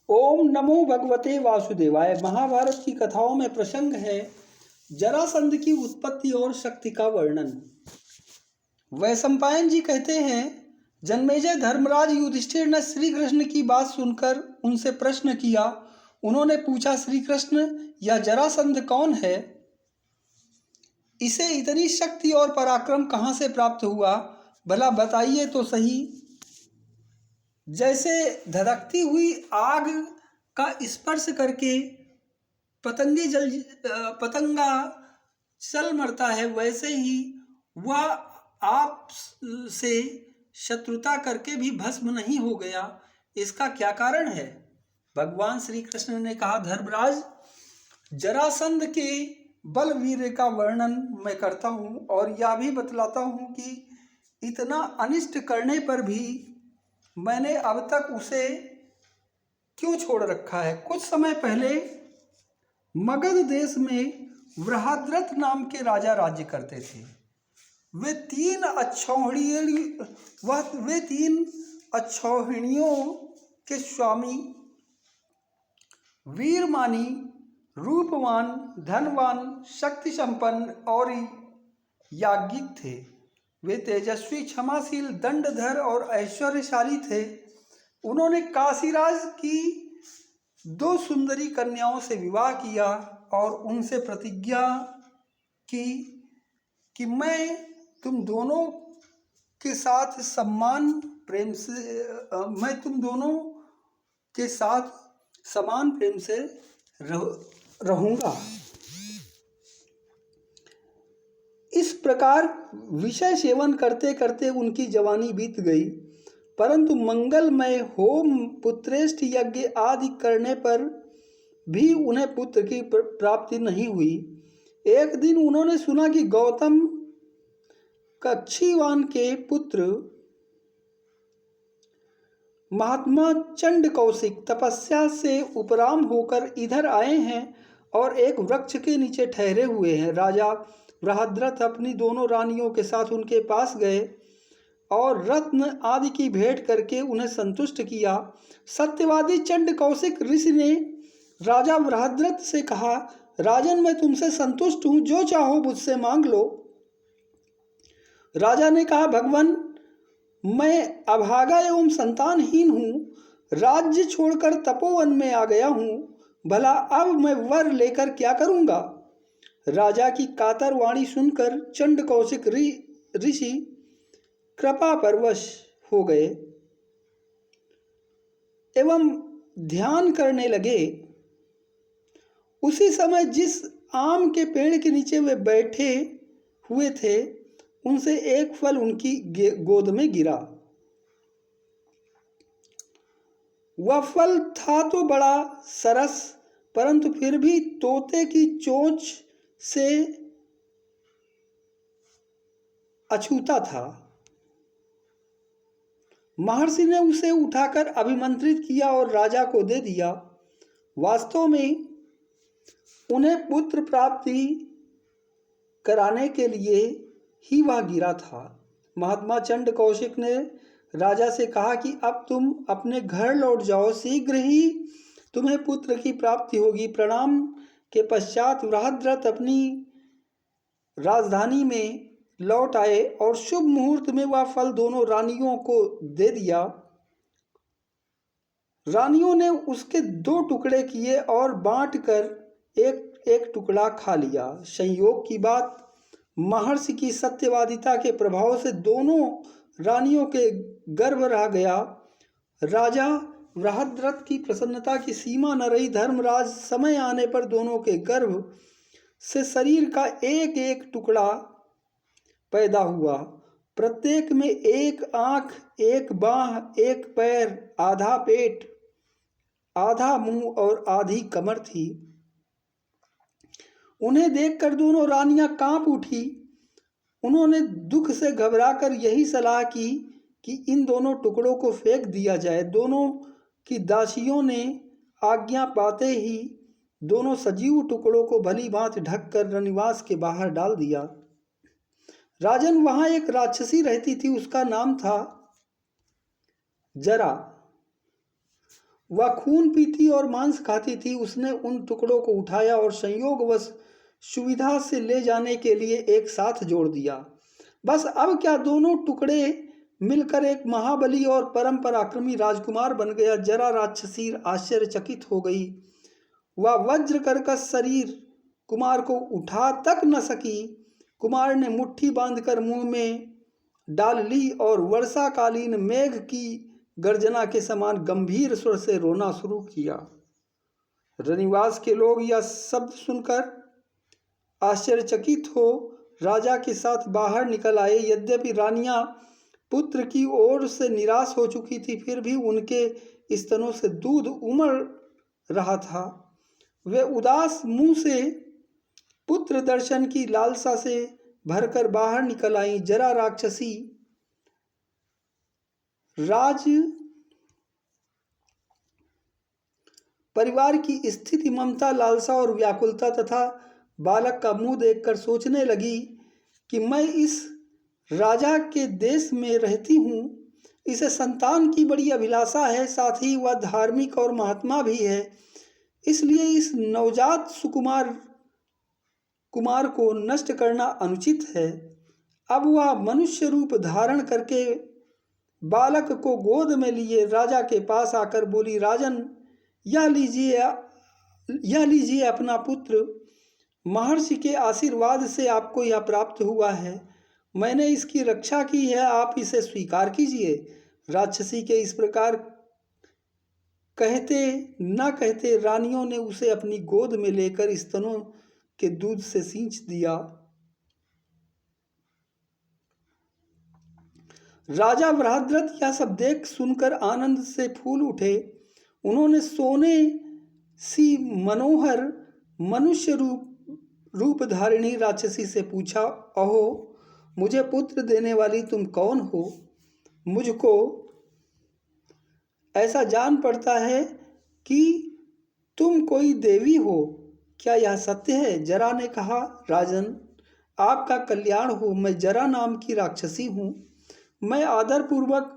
ओम नमो भगवते वासुदेवाय। महाभारत की कथाओं में प्रसंग है जरासंध की उत्पत्ति और शक्ति का वर्णन। वैशंपायन जी कहते हैं, जन्मेजय धर्मराज युधिष्ठिर ने श्री कृष्ण की बात सुनकर उनसे प्रश्न किया। उन्होंने पूछा, श्री कृष्ण यह जरासंध कौन है? इसे इतनी शक्ति और पराक्रम कहाँ से प्राप्त हुआ? भला बताइए तो सही। जैसे धधकती हुई आग का स्पर्श करके पतंगा चल मरता है, वैसे ही वह आप से शत्रुता करके भी भस्म नहीं हो गया। इसका क्या कारण है? भगवान श्री कृष्ण ने कहा, धर्मराज, जरासंध के बल वीर्य का वर्णन मैं करता हूँ और यह भी बतलाता हूँ कि इतना अनिष्ट करने पर भी मैंने अब तक उसे क्यों छोड़ रखा है। कुछ समय पहले मगध देश में वृहद्रथ नाम के राजा राज्य करते थे। वे तीन अक्षौहिणियों के स्वामी, वीरमानी, रूपवान, धनवान, शक्ति संपन्न और याज्ञिक थे। वे तेजस्वी, क्षमाशील, दंडधर और ऐश्वर्यशाली थे। उन्होंने काशीराज की 2 सुंदरी कन्याओं से विवाह किया और उनसे प्रतिज्ञा की कि मैं तुम दोनों के साथ समान प्रेम से रहूंगा। इस प्रकार विषय सेवन करते करते उनकी जवानी बीत गई, परंतु मंगलमय होम, पुत्रेष्ठ यज्ञ आदि करने पर भी उन्हें पुत्र की प्राप्ति नहीं हुई। एक दिन उन्होंने सुना कि गौतम कक्षीवान के पुत्र महात्मा चंड कौशिक तपस्या से उपराम होकर इधर आए हैं और एक वृक्ष के नीचे ठहरे हुए हैं। राजा वृहद्रथ अपनी दोनों रानियों के साथ उनके पास गए और रत्न आदि की भेंट करके उन्हें संतुष्ट किया। सत्यवादी चंड कौशिक ऋषि ने राजा वृहद्रथ से कहा, राजन, मैं तुमसे संतुष्ट हूँ, जो चाहो मुझसे मांग लो। राजा ने कहा, भगवान, मैं अभागा एवं संतानहीन हूँ, राज्य छोड़कर तपोवन में आ गया हूँ, भला अब मैं वर लेकर क्या करूँगा? राजा की कातर वाणी सुनकर चंड कौशिक ऋषि कृपा परवश हो गए एवं ध्यान करने लगे। उसी समय जिस आम के पेड़ के नीचे वे बैठे हुए थे, उनसे एक फल उनकी गोद में गिरा। वह फल था तो बड़ा सरस, परंतु फिर भी तोते की चोंच से अछूता था। महर्षि ने उसे उठाकर अभिमंत्रित किया और राजा को दे दिया। वास्तव में उन्हें पुत्र प्राप्ति कराने के लिए ही वह गिरा था। महात्मा चंड कौशिक ने राजा से कहा कि अब तुम अपने घर लौट जाओ, शीघ्र ही तुम्हें पुत्र की प्राप्ति होगी। प्रणाम के पश्चात वृहद्रथ अपनी राजधानी में लौट आए और शुभ मुहूर्त में वह फल दोनों रानियों को दे दिया। रानियों ने उसके 2 टुकड़े किए और बांटकर एक एक टुकड़ा खा लिया। संयोग की बात, महर्षि की सत्यवादिता के प्रभाव से दोनों रानियों के गर्भ रह गया। राजा वृहद्रथ की प्रसन्नता की सीमा न रही। धर्मराज, समय आने पर दोनों के गर्भ से शरीर का एक एक टुकड़ा पैदा हुआ। प्रत्येक में एक आंख, एक बाह, एक पैर, आधा पेट, आधा मुंह और आधी कमर थी। उन्हें देखकर दोनों रानियां कांप उठी। उन्होंने दुख से घबराकर यही सलाह की कि इन दोनों टुकड़ों को फेंक दिया जाए। दोनों की दासियों ने आज्ञा पाते ही दोनों सजीव टुकड़ों को भली भांति ढककर रनिवास के बाहर डाल दिया। राजन, वहां एक राक्षसी रहती थी, उसका नाम था जरा। वह खून पीती और मांस खाती थी। उसने उन टुकड़ों को उठाया और संयोगवश सुविधा से ले जाने के लिए एक साथ जोड़ दिया। बस अब क्या, दोनों टुकड़े मिलकर एक महाबली और परम पराक्रमी राजकुमार बन गया। जरा राक्षसी आश्चर्यचकित हो गई। वह वज्र कर्कश शरीर कुमार को उठा तक न सकी। कुमार ने मुट्ठी बांधकर मुंह में डाल ली और वर्षाकालीन मेघ की गर्जना के समान गंभीर स्वर से रोना शुरू किया। रनिवास के लोग यह शब्द सुनकर आश्चर्यचकित हो राजा के साथ बाहर निकल आए। यद्यपि रानियां पुत्र की ओर से निराश हो चुकी थी, फिर भी उनके स्तनों से दूध उमड़ रहा था। वे उदास मुंह से पुत्र दर्शन की लालसा से भरकर बाहर निकल आई। जरा राक्षसी राज परिवार की स्थिति, ममता, लालसा और व्याकुलता तथा बालक का मुंह देखकर सोचने लगी कि मैं इस राजा के देश में रहती हूँ। इसे संतान की बड़ी अभिलाषा है, साथ ही वह धार्मिक और महात्मा भी है। इसलिए इस नवजात सुकुमार को नष्ट करना अनुचित है। अब वह मनुष्य रूप धारण करके बालक को गोद में लिए राजा के पास आकर बोली, राजन, यह लीजिए अपना पुत्र। महर्षि के आशीर्वाद से आपको यह प्राप्त हुआ है। मैंने इसकी रक्षा की है, आप इसे स्वीकार कीजिए। राक्षसी के इस प्रकार कहते न कहते रानियों ने उसे अपनी गोद में लेकर स्तनों के दूध से सींच दिया। राजा बृहद्रथ यह सब देख सुनकर आनंद से फूल उठे। उन्होंने सोने सी मनोहर मनुष्य रूप धारिणी राक्षसी से पूछा, अहो, मुझे पुत्र देने वाली तुम कौन हो? मुझको ऐसा जान पड़ता है कि तुम कोई देवी हो, क्या यह सत्य है? जरा ने कहा, राजन, आपका कल्याण हो। मैं जरा नाम की राक्षसी हूँ। मैं आदरपूर्वक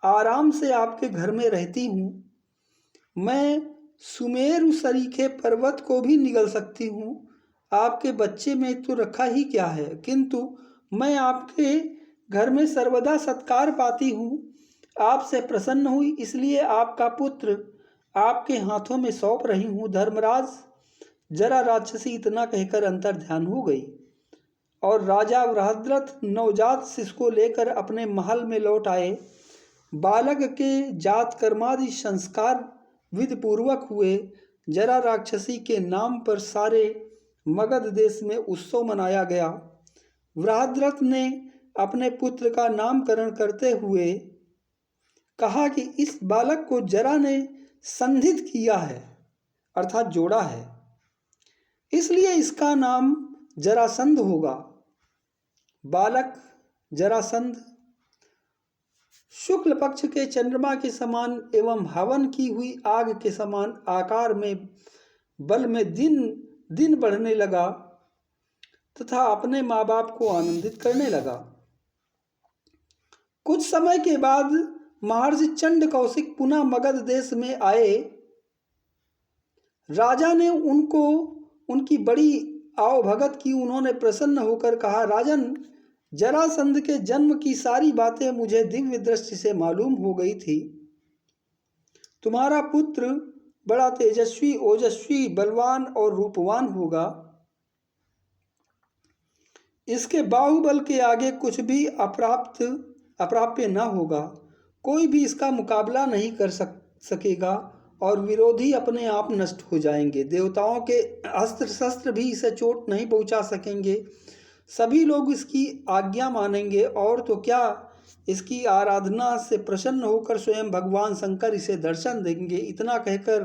आराम से आपके घर में रहती हूँ। मैं सुमेरु सरीखे पर्वत को भी निगल सकती हूँ। आपके बच्चे में तो रखा ही क्या है, किंतु मैं आपके घर में सर्वदा सत्कार पाती हूँ। आपसे प्रसन्न हुई, इसलिए आपका पुत्र आपके हाथों में सौंप रही हूँ। धर्मराज, जरा राक्षसी इतना कहकर अंतर ध्यान हो गई और राजा बृहद्रथ नवजात शिशु को लेकर अपने महल में लौट आए। बालक के जात कर्मादि संस्कार विधि पूर्वक हुए। जरा राक्षसी के नाम पर सारे मगध देश में उत्सव मनाया गया। बृहद्रथ ने अपने पुत्र का नामकरण करते हुए कहा कि इस बालक को जरा ने संधित किया है, अर्थात जोड़ा है, इसलिए इसका नाम जरासंध होगा। बालक जरासंध शुक्ल पक्ष के चंद्रमा के समान एवं हवन की हुई आग के समान आकार में बल में दिन दिन बढ़ने लगा तथा अपने माँ बाप को आनंदित करने लगा। कुछ समय के बाद महर्षि चंड कौशिक पुनः मगध देश में आए। राजा ने उनकी बड़ी आवभगत की। उन्होंने प्रसन्न होकर कहा, राजन, जरासंध के जन्म की सारी बातें मुझे दिव्य दृष्टि से मालूम हो गई थी। तुम्हारा पुत्र बड़ा तेजस्वी, ओजस्वी, बलवान और रूपवान होगा। इसके बाहुबल के आगे कुछ भी अप्राप्य न होगा। कोई भी इसका मुकाबला नहीं कर सकेगा और विरोधी अपने आप नष्ट हो जाएंगे। देवताओं के अस्त्र शस्त्र भी इसे चोट नहीं पहुंचा सकेंगे। सभी लोग इसकी आज्ञा मानेंगे और तो क्या, इसकी आराधना से प्रसन्न होकर स्वयं भगवान शंकर इसे दर्शन देंगे। इतना कहकर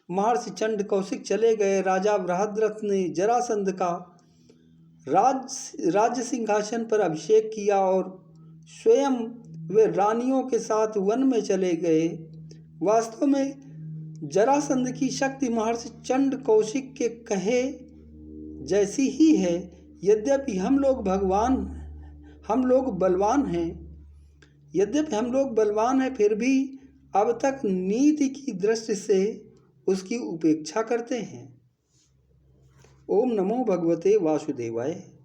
महर्षि चंड कौशिक चले गए। राजा बृहद्रथ ने जरासंध का राज्य सिंहासन पर अभिषेक किया और स्वयं वे रानियों के साथ वन में चले गए। वास्तव में जरासंध की शक्ति महर्षि चंड कौशिक के कहे जैसी ही है। यद्यपि हम लोग बलवान हैं, फिर भी अब तक नीति की दृष्टि से उसकी उपेक्षा करते हैं। ओम नमो भगवते वासुदेवाय।